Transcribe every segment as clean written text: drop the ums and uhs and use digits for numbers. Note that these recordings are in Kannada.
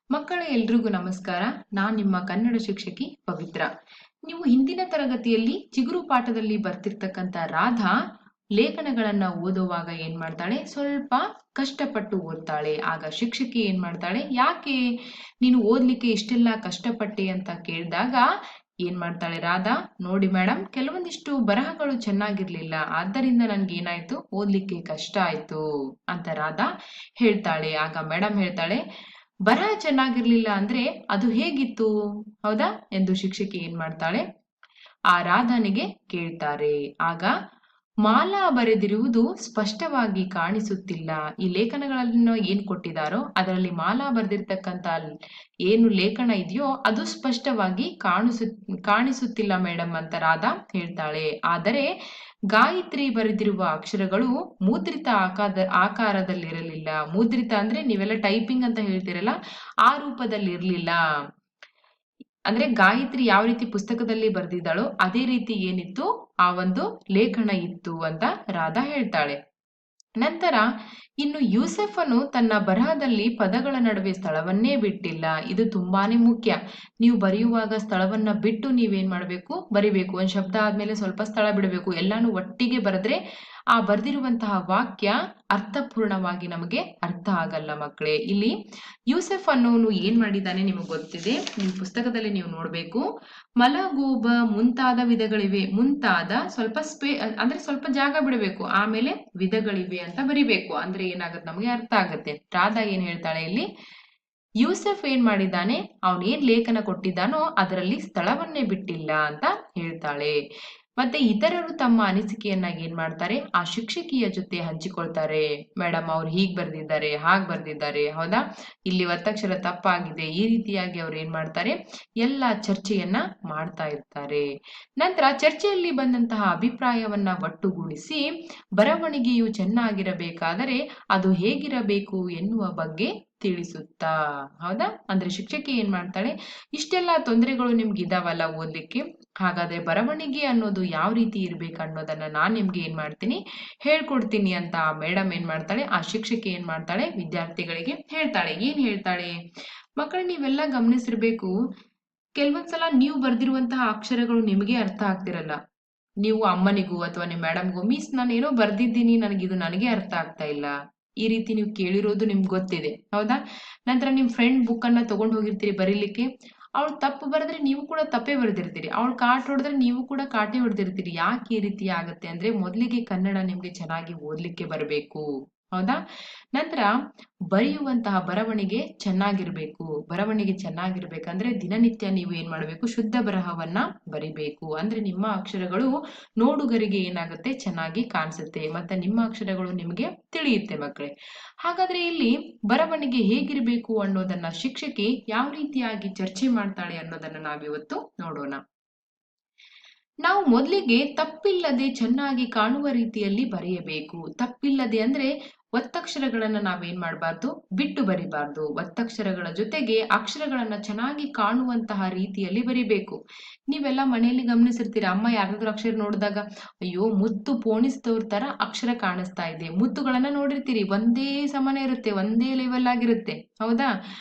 ಮಕ್ಕಳೇ ಎಲ್ರಿಗೂ ನಮಸ್ಕಾರ. ನಾನ್ ನಿಮ್ಮ ಕನ್ನಡ ಶಿಕ್ಷಕಿ ಪವಿತ್ರ. ನೀವು ಹಿಂದಿನ ತರಗತಿಯಲ್ಲಿ ಚಿಗುರು ಪಾಠದಲ್ಲಿ ಬರ್ತಿರ್ತಕ್ಕಂಥ ರಾಧಾ ಲೇಖನಗಳನ್ನ ಓದುವಾಗ ಏನ್ ಮಾಡ್ತಾಳೆ, ಸ್ವಲ್ಪ ಕಷ್ಟಪಟ್ಟು ಓದ್ತಾಳೆ. ಆಗ ಶಿಕ್ಷಕಿ ಏನ್ ಮಾಡ್ತಾಳೆ, ಯಾಕೆ ನೀನು ಓದ್ಲಿಕ್ಕೆ ಇಷ್ಟೆಲ್ಲ ಕಷ್ಟಪಟ್ಟೆ ಅಂತ ಕೇಳಿದಾಗ ಏನ್ ಮಾಡ್ತಾಳೆ ರಾಧಾ, ನೋಡಿ ಮೇಡಮ್, ಕೆಲವೊಂದಿಷ್ಟು ಬರಹಗಳು ಚೆನ್ನಾಗಿರ್ಲಿಲ್ಲ, ಆದ್ದರಿಂದ ನನ್ಗೆ ಏನಾಯ್ತು, ಓದ್ಲಿಕ್ಕೆ ಕಷ್ಟ ಆಯ್ತು ಅಂತ ರಾಧಾ ಹೇಳ್ತಾಳೆ. ಆಗ ಮೇಡಮ್ ಹೇಳ್ತಾಳೆ, ಬರಹ ಚೆನ್ನಾಗಿರ್ಲಿಲ್ಲ ಅಂದ್ರೆ ಅದು ಹೇಗಿತ್ತು, ಹೌದಾ ಎಂದು ಶಿಕ್ಷಕಿ ಏನ್ ಮಾಡ್ತಾಳೆ, ಆ ರಾಧನಿಗೆ ಕೇಳ್ತಾರೆ. ಆಗ ಮಾಲಾ ಬರೆದಿರುವುದು ಸ್ಪಷ್ಟವಾಗಿ ಕಾಣಿಸುತ್ತಿಲ್ಲ. ಈ ಲೇಖನಗಳನ್ನು ಏನ್ ಕೊಟ್ಟಿದಾರೋ ಅದರಲ್ಲಿ ಮಾಲಾ ಬರೆದಿರ್ತಕ್ಕಂಥ ಏನು ಲೇಖನ ಇದೆಯೋ ಅದು ಸ್ಪಷ್ಟವಾಗಿ ಕಾಣಿಸುತ್ತಿಲ್ಲ ಮೇಡಮ್ ಅಂತ ರಾಧಾ ಹೇಳ್ತಾಳೆ. ಆದರೆ ಗಾಯತ್ರಿ ಬರೆದಿರುವ ಅಕ್ಷರಗಳು ಮುದ್ರಿತ ಆಕಾರದಲ್ಲಿರಲಿಲ್ಲ. ಮುದ್ರಿತ ಅಂದ್ರೆ ನೀವೆಲ್ಲ ಟೈಪಿಂಗ್ ಅಂತ ಹೇಳ್ತಿರಲ್ಲ, ಆ ರೂಪದಲ್ಲಿ ಇರ್ಲಿಲ್ಲ. ಅಂದ್ರೆ ಗಾಯತ್ರಿ ಯಾವ ರೀತಿ ಪುಸ್ತಕದಲ್ಲಿ ಬರೆದಿದ್ದಾಳೋ ಅದೇ ರೀತಿ ಏನಿತ್ತು, ಆ ಒಂದು ಲೇಖನ ಇತ್ತು ಅಂತ ರಾಧಾ ಹೇಳ್ತಾಳೆ. ನಂತರ ಇನ್ನು ಯೂಸೆಫನು ತನ್ನ ಬರಹದಲ್ಲಿ ಪದಗಳ ನಡುವೆ ಸ್ಥಳವನ್ನೇ ಬಿಟ್ಟಿಲ್ಲ. ಇದು ತುಂಬಾನೇ ಮುಖ್ಯ. ನೀವು ಬರೆಯುವಾಗ ಸ್ಥಳವನ್ನ ಬಿಟ್ಟು ನೀವೇನ್ ಮಾಡ್ಬೇಕು, ಬರಿಬೇಕು. ಒಂದ್ ಶಬ್ದ ಆದ್ಮೇಲೆ ಸ್ವಲ್ಪ ಸ್ಥಳ ಬಿಡಬೇಕು. ಎಲ್ಲಾನು ಒಟ್ಟಿಗೆ ಬರೆದ್ರೆ ಆ ಬರ್ದಿರುವಂತಹ ವಾಕ್ಯ ಅರ್ಥಪೂರ್ಣವಾಗಿ ನಮಗೆ ಅರ್ಥ ಆಗಲ್ಲ ಮಕ್ಕಳೇ. ಇಲ್ಲಿ ಯೂಸೆಫ್ ಅನ್ನೋನು ಏನ್ ಮಾಡಿದ್ದಾನೆ ನಿಮಗೆ ಗೊತ್ತಿದೆ, ನಿಮ್ಮ ಪುಸ್ತಕದಲ್ಲಿ ನೀವು ನೋಡ್ಬೇಕು. ಮಲಗೂಬ ಮುಂತಾದ ವಿಧಗಳಿವೆ. ಮುಂತಾದ ಸ್ವಲ್ಪ ಅಂದ್ರೆ ಸ್ವಲ್ಪ ಜಾಗ ಬಿಡಬೇಕು, ಆಮೇಲೆ ವಿಧಗಳಿವೆ ಅಂತ ಬರಿಬೇಕು. ಅಂದ್ರೆ ಏನಾಗುತ್ತೆ, ನಮಗೆ ಅರ್ಥ ಆಗತ್ತೆ. ರಾಧಾ ಏನ್ ಹೇಳ್ತಾಳೆ ಇಲ್ಲಿ, ಯೂಸೆಫ್ ಏನ್ ಮಾಡಿದ್ದಾನೆ, ಅವನೇನ್ ಲೇಖನ ಕೊಟ್ಟಿದ್ದಾನೋ ಅದರಲ್ಲಿ ಸ್ಥಳವನ್ನೇ ಬಿಟ್ಟಿಲ್ಲ ಅಂತ ಹೇಳ್ತಾಳೆ. ಮತ್ತೆ ಇತರರು ತಮ್ಮ ಅನಿಸಿಕೆಯನ್ನ ಏನ್ ಮಾಡ್ತಾರೆ, ಆ ಶಿಕ್ಷಕಿಯ ಜೊತೆ ಹಂಚಿಕೊಳ್ತಾರೆ. ಮೇಡಮ್, ಅವ್ರು ಹೀಗ್ ಬರ್ದಿದ್ದಾರೆ, ಹಾಗ್ ಬರ್ದಿದ್ದಾರೆ, ಹೌದಾ, ಇಲ್ಲಿ ಒತ್ತಕ್ಷರ ತಪ್ಪಾಗಿದೆ, ಈ ರೀತಿಯಾಗಿ ಅವ್ರು ಏನ್ ಮಾಡ್ತಾರೆ, ಎಲ್ಲ ಚರ್ಚೆಯನ್ನ ಮಾಡ್ತಾ ಇರ್ತಾರೆ. ನಂತರ ಚರ್ಚೆಯಲ್ಲಿ ಬಂದಂತಹ ಅಭಿಪ್ರಾಯವನ್ನ ಒಟ್ಟುಗೂಡಿಸಿ ಬರವಣಿಗೆಯು ಚೆನ್ನಾಗಿರಬೇಕಾದರೆ ಅದು ಹೇಗಿರಬೇಕು ಎನ್ನುವ ಬಗ್ಗೆ ತಿಳಿಸುತ್ತಾ, ಹೌದಾ. ಅಂದ್ರೆ ಶಿಕ್ಷಕಿ ಏನ್ ಮಾಡ್ತಾಳೆ, ಇಷ್ಟೆಲ್ಲ ತೊಂದರೆಗಳು ನಿಮ್ಗೆ ಇದಾವಲ್ಲ ಓದ್ಲಿಕ್ಕೆ, ಹಾಗಾದ್ರೆ ಬರವಣಿಗೆ ಅನ್ನೋದು ಯಾವ ರೀತಿ ಇರ್ಬೇಕು ಅನ್ನೋದನ್ನ ನಾನ್ ನಿಮ್ಗೆ ಏನ್ ಮಾಡ್ತೀನಿ, ಹೇಳ್ಕೊಡ್ತೀನಿ ಅಂತ ಮೇಡಮ್ ಏನ್ ಮಾಡ್ತಾಳೆ, ಆ ಶಿಕ್ಷಕಿ ಏನ್ ಮಾಡ್ತಾಳೆ, ವಿದ್ಯಾರ್ಥಿಗಳಿಗೆ ಹೇಳ್ತಾಳೆ. ಏನ್ ಹೇಳ್ತಾಳೆ ಮಕ್ಕಳು, ನೀವೆಲ್ಲ ಗಮನಿಸಿರ್ಬೇಕು, ಕೆಲವೊಂದ್ಸಲ ನೀವು ಬರ್ದಿರುವಂತಹ ಅಕ್ಷರಗಳು ನಿಮಗೆ ಅರ್ಥ ಆಗ್ತಿರಲ್ಲ. ನೀವು ಅಮ್ಮನಿಗೂ ಅಥವಾ ನಿಮ್ಮ ಮೇಡಮ್ಗೂ, ಮಿಸ್ ನಾನು ಏನೋ ಬರ್ದಿದ್ದೀನಿ, ನನಗಿದು ನನಗೆ ಅರ್ಥ ಆಗ್ತಾ ಇಲ್ಲ, ಈ ರೀತಿ ನೀವು ಕೇಳಿರೋದು ನಿಮ್ಗೆ ಗೊತ್ತಿದೆ, ಹೌದಾ. ನಂತರ ನಿಮ್ ಫ್ರೆಂಡ್ ಬುಕ್ ಅನ್ನ ತಗೊಂಡ್ ಹೋಗಿರ್ತೀರಿ ಬರೀಲಿಕ್ಕೆ, ಅವಳು ತಪ್ಪು ಬರೆದ್ರೆ ನೀವು ಕೂಡ ತಪ್ಪೇ ಬರೆದಿರ್ತೀರಿ, ಅವಳು ಕಾಟ್ ಹೊಡೆದ್ರೆ ನೀವು ಕೂಡ ಕಾಟೆ ಹೊಡೆದಿರ್ತೀರಿ. ಯಾಕೆ ಈ ರೀತಿ ಆಗತ್ತೆ ಅಂದ್ರೆ, ಮೊದಲಿಗೆ ಕನ್ನಡ ನಿಮ್ಗೆ ಚೆನ್ನಾಗಿ ಓದ್ಲಿಕ್ಕೆ ಬರಬೇಕು, ಹೌದಾ. ನಂತರ ಬರೆಯುವಂತಹ ಬರವಣಿಗೆ ಚೆನ್ನಾಗಿರ್ಬೇಕು. ಬರವಣಿಗೆ ಚೆನ್ನಾಗಿರ್ಬೇಕಂದ್ರೆ ದಿನನಿತ್ಯ ನೀವು ಏನ್ ಮಾಡ್ಬೇಕು, ಶುದ್ಧ ಬರಹವನ್ನ ಬರಿಬೇಕು. ಅಂದ್ರೆ ನಿಮ್ಮ ಅಕ್ಷರಗಳು ನೋಡುಗರಿಗೆ ಏನಾಗುತ್ತೆ, ಚೆನ್ನಾಗಿ ಕಾಣಿಸುತ್ತೆ, ಮತ್ತೆ ನಿಮ್ಮ ಅಕ್ಷರಗಳು ನಿಮಗೆ ತಿಳಿಯುತ್ತೆ ಮಕ್ಕಳೇ. ಹಾಗಾದ್ರೆ ಇಲ್ಲಿ ಬರವಣಿಗೆ ಹೇಗಿರ್ಬೇಕು ಅನ್ನೋದನ್ನ ಶಿಕ್ಷಕಿ ಯಾವ ರೀತಿಯಾಗಿ ಚರ್ಚೆ ಮಾಡ್ತಾಳೆ ಅನ್ನೋದನ್ನ ನಾವಿವತ್ತು ನೋಡೋಣ. ನಾವು ಮೊದಲಿಗೆ ತಪ್ಪಿಲ್ಲದೆ ಚೆನ್ನಾಗಿ ಕಾಣುವ ರೀತಿಯಲ್ಲಿ ಬರೆಯಬೇಕು. ತಪ್ಪಿಲ್ಲದೆ ಅಂದ್ರೆ ಒತ್ತಕ್ಷರಗಳನ್ನ ನಾವೇನ್ ಮಾಡಬಾರ್ದು, ಬಿಟ್ಟು ಬರಿಬಾರ್ದು. ಒತ್ತಕ್ಷರಗಳ ಜೊತೆಗೆ ಅಕ್ಷರಗಳನ್ನ ಚೆನ್ನಾಗಿ ಕಾಣುವಂತಹ ರೀತಿಯಲ್ಲಿ ಬರಿಬೇಕು. ನೀವೆಲ್ಲ ಮನೆಯಲ್ಲಿ ಗಮನಿಸಿರ್ತೀರ, ಅಮ್ಮ ಯಾರಾದ್ರೂ ಅಕ್ಷರ ನೋಡಿದಾಗ, ಅಯ್ಯೋ ಮುತ್ತು ಪೋಣಿಸಿದವ್ರ ತರ ಅಕ್ಷರ ಕಾಣಿಸ್ತಾ ಇದೆ. ಮುತ್ತುಗಳನ್ನ ನೋಡಿರ್ತೀರಿ, ಒಂದೇ ಸಮಾನ ಇರುತ್ತೆ, ಒಂದೇ ಲೆವೆಲ್ ಆಗಿರುತ್ತೆ, ಹೌದಾ.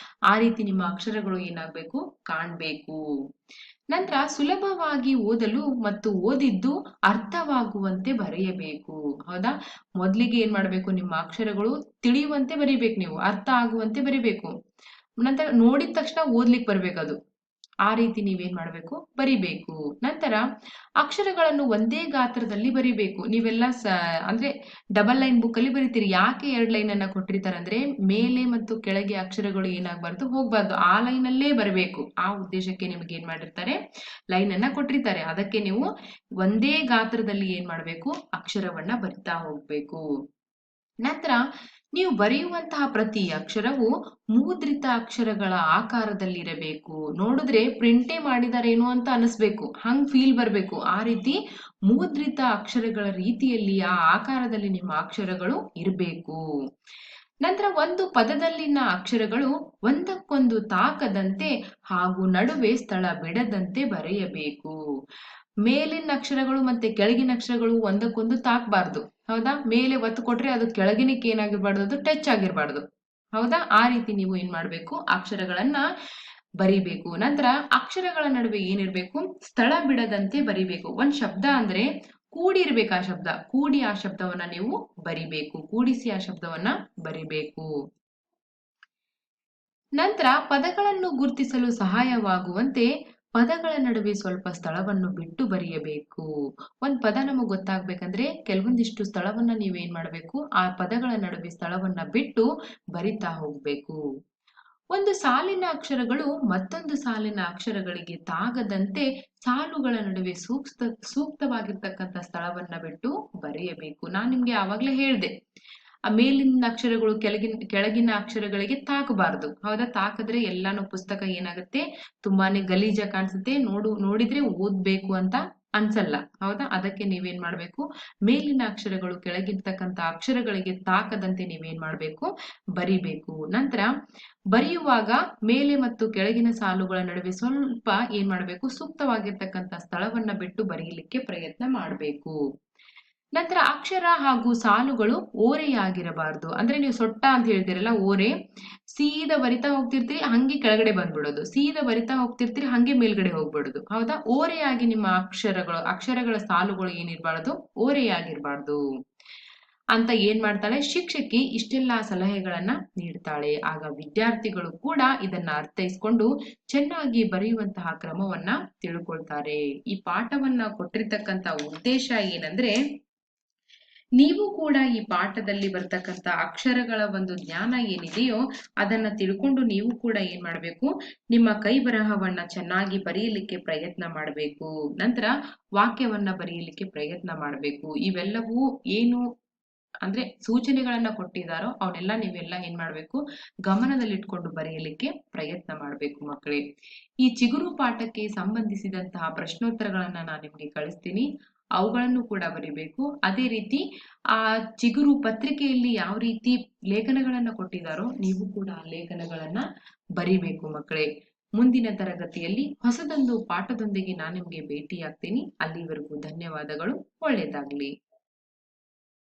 ಆ ರೀತಿ ನಿಮ್ಮ ಅಕ್ಷರಗಳು ಏನಾಗ್ಬೇಕು, ಕಾಣ್ಬೇಕು. ನಂತರ ಸುಲಭವಾಗಿ ಓದಲು ಮತ್ತು ಓದಿದ್ದು ಅರ್ಥವಾಗುವಂತೆ ಬರೆಯಬೇಕು, ಹೌದಾ. ಮೊದ್ಲಿಗೆ ಏನ್ ಮಾಡ್ಬೇಕು, ನಿಮ್ಮ ಅಕ್ಷರಗಳು ತಿಳಿಯುವಂತೆ ಬರಿಬೇಕು, ನೀವು ಅರ್ಥ ಆಗುವಂತೆ ಬರಿಬೇಕು. ನಂತರ ನೋಡಿದ ತಕ್ಷಣ ಓದ್ಲಿಕ್ಕೆ ಬರ್ಬೇಕದು, ಆ ರೀತಿ ನೀವೇನ್ ಮಾಡ್ಬೇಕು, ಬರಿಬೇಕು. ನಂತರ ಅಕ್ಷರಗಳನ್ನು ಒಂದೇ ಗಾತ್ರದಲ್ಲಿ ಬರಿಬೇಕು. ನೀವೆಲ್ಲ ಅಂದ್ರೆ ಡಬಲ್ ಲೈನ್ ಬುಕ್ ಅಲ್ಲಿ ಬರಿತೀರಿ. ಯಾಕೆ 2 ಲೈನ್ ಅನ್ನ ಕೊಟ್ಟಿರ್ತಾರೆ ಅಂದ್ರೆ, ಮೇಲೆ ಮತ್ತು ಕೆಳಗೆ ಅಕ್ಷರಗಳು ಏನಾಗಬಾರ್ದು, ಹೋಗ್ಬಾರ್ದು, ಆ ಲೈನ್ ಅಲ್ಲೇ ಬರಬೇಕು. ಆ ಉದ್ದೇಶಕ್ಕೆ ನಿಮ್ಗೆ ಏನ್ ಮಾಡಿರ್ತಾರೆ, ಲೈನ್ ಅನ್ನ ಕೊಟ್ಟಿರ್ತಾರೆ. ಅದಕ್ಕೆ ನೀವು ಒಂದೇ ಗಾತ್ರದಲ್ಲಿ ಏನ್ ಮಾಡ್ಬೇಕು, ಅಕ್ಷರವನ್ನ ಬರಿತಾ ಹೋಗ್ಬೇಕು. ನಂತರ ನೀವು ಬರೆಯುವಂತಹ ಪ್ರತಿ ಅಕ್ಷರವು ಮುದ್ರಿತ ಅಕ್ಷರಗಳ ಆಕಾರದಲ್ಲಿರಬೇಕು. ನೋಡಿದ್ರೆ ಪ್ರಿಂಟೇ ಮಾಡಿದಾರೇನೋ ಅಂತ ಅನಿಸ್ಬೇಕು, ಹಂಗ್ ಫೀಲ್ ಬರ್ಬೇಕು. ಆ ರೀತಿ ಮುದ್ರಿತ ಅಕ್ಷರಗಳ ರೀತಿಯಲ್ಲಿ ಆ ಆಕಾರದಲ್ಲಿ ನಿಮ್ಮ ಅಕ್ಷರಗಳು ಇರಬೇಕು. ನಂತರ ಒಂದು ಪದದಲ್ಲಿನ ಅಕ್ಷರಗಳು ಒಂದಕ್ಕೊಂದು ತಾಕದಂತೆ ಹಾಗೂ ನಡುವೆ ಸ್ಥಳ ಬಿಡದಂತೆ ಬರೆಯಬೇಕು. ಮೇಲಿನ ಅಕ್ಷರಗಳು ಮತ್ತೆ ಕೆಳಗಿನ ಅಕ್ಷರಗಳು ಒಂದಕ್ಕೊಂದು ತಾಕಬಾರ್ದು, ಹೌದಾ. ಮೇಲೆ ಒತ್ತು ಕೊಟ್ರೆ ಅದು ಕೆಳಗಿನಕ್ಕೆ ಏನಾಗಿರ್ಬಾರ್ದು, ಅದು ಟಚ್ ಆಗಿರ್ಬಾರ್ದು, ಹೌದಾ? ಆ ರೀತಿ ನೀವು ಏನ್ ಮಾಡ್ಬೇಕು, ಅಕ್ಷರಗಳನ್ನ ಬರಿಬೇಕು. ನಂತರ ಅಕ್ಷರಗಳ ನಡುವೆ ಏನಿರ್ಬೇಕು, ಸ್ಥಳ ಬಿಡದಂತೆ ಬರಿಬೇಕು. ಒಂದ್ ಶಬ್ದ ಅಂದ್ರೆ ಕೂಡಿರ್ಬೇಕು, ಆ ಶಬ್ದ ಕೂಡಿ ಆ ಶಬ್ದವನ್ನ ನೀವು ಬರಿಬೇಕು, ಕೂಡಿಸಿ ಆ ಶಬ್ದವನ್ನ ಬರಿಬೇಕು. ನಂತರ ಪದಗಳನ್ನು ಗುರ್ತಿಸಲು ಸಹಾಯವಾಗುವಂತೆ ಪದಗಳ ನಡುವೆ ಸ್ವಲ್ಪ ಸ್ಥಳವನ್ನು ಬಿಟ್ಟು ಬರೆಯಬೇಕು. ಒಂದ್ ಪದ ನಮಗ್ ಗೊತ್ತಾಗ್ಬೇಕಂದ್ರೆ ಕೆಲವೊಂದಿಷ್ಟು ಸ್ಥಳವನ್ನ ನೀವೇನ್ ಮಾಡ್ಬೇಕು, ಆ ಪದಗಳ ನಡುವೆ ಸ್ಥಳವನ್ನ ಬಿಟ್ಟು ಬರಿತಾ ಹೋಗ್ಬೇಕು. ಒಂದು ಸಾಲಿನ ಅಕ್ಷರಗಳು ಮತ್ತೊಂದು ಸಾಲಿನ ಅಕ್ಷರಗಳಿಗೆ ತಾಗದಂತೆ ಸಾಲುಗಳ ನಡುವೆ ಸೂಕ್ತವಾಗಿರ್ತಕ್ಕಂಥ ಸ್ಥಳವನ್ನ ಬಿಟ್ಟು ಬರೆಯಬೇಕು. ನಾನ್ ನಿಮ್ಗೆ ಆವಾಗ್ಲೇ ಹೇಳ್ದೆ, ಆ ಮೇಲಿನ ಅಕ್ಷರಗಳು ಕೆಳಗಿನ ಅಕ್ಷರಗಳಿಗೆ ತಾಕಬಾರದು. ಹೌದಾ? ತಾಕದ್ರೆ ಎಲ್ಲಾನು ಪುಸ್ತಕ ಏನಾಗುತ್ತೆ, ತುಂಬಾನೇ ಗಲೀಜಾಗಿ ಕಾಣಿಸುತ್ತೆ, ನೋಡಿದ್ರೆ ಓದ್ಬೇಕು ಅಂತ ಅನ್ಸಲ್ಲ. ಹೌದಾ? ಅದಕ್ಕೆ ನೀವೇನ್ ಮಾಡ್ಬೇಕು, ಮೇಲಿನ ಅಕ್ಷರಗಳು ಕೆಳಗಿರ್ತಕ್ಕಂಥ ಅಕ್ಷರಗಳಿಗೆ ತಾಕದಂತೆ ನೀವೇನ್ ಮಾಡ್ಬೇಕು, ಬರಿಬೇಕು. ನಂತರ ಬರೆಯುವಾಗ ಮೇಲೆ ಮತ್ತು ಕೆಳಗಿನ ಸಾಲುಗಳ ನಡುವೆ ಸ್ವಲ್ಪ ಏನ್ ಮಾಡ್ಬೇಕು, ಸೂಕ್ತವಾಗಿರ್ತಕ್ಕಂಥ ಸ್ಥಳವನ್ನ ಬಿಟ್ಟು ಬರೆಯಲಿಕ್ಕೆ ಪ್ರಯತ್ನ ಮಾಡ್ಬೇಕು. ನಂತರ ಅಕ್ಷರ ಹಾಗೂ ಸಾಲುಗಳು ಓರೆಯಾಗಿರಬಾರ್ದು. ಅಂದ್ರೆ ನೀವು ಸೊಟ್ಟ ಅಂತ ಹೇಳ್ತೀರಲ್ಲ, ಓರೆ, ಸೀದಾ ಬರಿತಾ ಹೋಗ್ತಿರ್ತೀರಿ ಹಂಗೆ ಕೆಳಗಡೆ ಬಂದ್ಬಿಡೋದು, ಸೀದಾ ಬರಿತಾ ಹೋಗ್ತಿರ್ತೀರಿ ಹಂಗೆ ಮೇಲ್ಗಡೆ ಹೋಗ್ಬಿಡೋದು. ಹೌದಾ? ಓರೆಯಾಗಿ ನಿಮ್ಮ ಅಕ್ಷರಗಳ ಸಾಲುಗಳು ಏನಿರ್ಬಾರ್ದು, ಓರೆಯಾಗಿರ್ಬಾರ್ದು ಅಂತ ಏನ್ ಮಾಡ್ತಾಳೆ ಶಿಕ್ಷಕಿ, ಇಷ್ಟೆಲ್ಲಾ ಸಲಹೆಗಳನ್ನ ನೀಡ್ತಾಳೆ. ಆಗ ವಿದ್ಯಾರ್ಥಿಗಳು ಕೂಡ ಇದನ್ನ ಅರ್ಥೈಸ್ಕೊಂಡು ಚೆನ್ನಾಗಿ ಬರೆಯುವಂತಹ ಕ್ರಮವನ್ನ ತಿಳ್ಕೊಳ್ತಾರೆ. ಈ ಪಾಠವನ್ನ ಕೊಟ್ಟಿರ್ತಕ್ಕಂಥ ಉದ್ದೇಶ ಏನಂದ್ರೆ, ನೀವು ಕೂಡ ಈ ಪಾಠದಲ್ಲಿ ಬರ್ತಕ್ಕಂಥ ಅಕ್ಷರಗಳ ಒಂದು ಜ್ಞಾನ ಏನಿದೆಯೋ ಅದನ್ನ ತಿಳ್ಕೊಂಡು ನೀವು ಕೂಡ ಏನ್ ಮಾಡ್ಬೇಕು, ನಿಮ್ಮ ಕೈ ಬರಹವನ್ನ ಚೆನ್ನಾಗಿ ಬರೆಯಲಿಕ್ಕೆ ಪ್ರಯತ್ನ ಮಾಡಬೇಕು. ನಂತರ ವಾಕ್ಯವನ್ನ ಬರೆಯಲಿಕ್ಕೆ ಪ್ರಯತ್ನ ಮಾಡಬೇಕು. ಇವೆಲ್ಲವೂ ಏನು ಅಂದ್ರೆ ಸೂಚನೆಗಳನ್ನ ಕೊಟ್ಟಿದ್ದಾರೋ ಅವನ್ನೆಲ್ಲ ನೀವೆಲ್ಲ ಏನ್ ಮಾಡ್ಬೇಕು, ಗಮನದಲ್ಲಿಟ್ಕೊಂಡು ಬರೆಯಲಿಕ್ಕೆ ಪ್ರಯತ್ನ ಮಾಡ್ಬೇಕು ಮಕ್ಕಳೇ. ಈ ಚಿಗುರು ಪಾಠಕ್ಕೆ ಸಂಬಂಧಿಸಿದಂತಹ ಪ್ರಶ್ನೋತ್ತರಗಳನ್ನ ನಾನು ನಿಮ್ಗೆ ಕಳಿಸ್ತೀನಿ, ಅವುಗಳನ್ನು ಕೂಡ ಬರಿಬೇಕು. ಅದೇ ರೀತಿ ಆ ಚಿಗುರು ಪತ್ರಿಕೆಯಲ್ಲಿ ಯಾವ ರೀತಿ ಲೇಖನಗಳನ್ನ ಕೊಟ್ಟಿದ್ದಾರೋ ನೀವು ಕೂಡ ಆ ಲೇಖನಗಳನ್ನ ಬರಿಬೇಕು ಮಕ್ಕಳೇ. ಮುಂದಿನ ತರಗತಿಯಲ್ಲಿ ಹೊಸದೊಂದು ಪಾಠದೊಂದಿಗೆ ನಾನು ನಿಮ್ಗೆ ಭೇಟಿಯಾಗ್ತೀನಿ. ಅಲ್ಲಿವರೆಗೂ ಧನ್ಯವಾದಗಳು. ಒಳ್ಳೆಯದಾಗ್ಲಿ.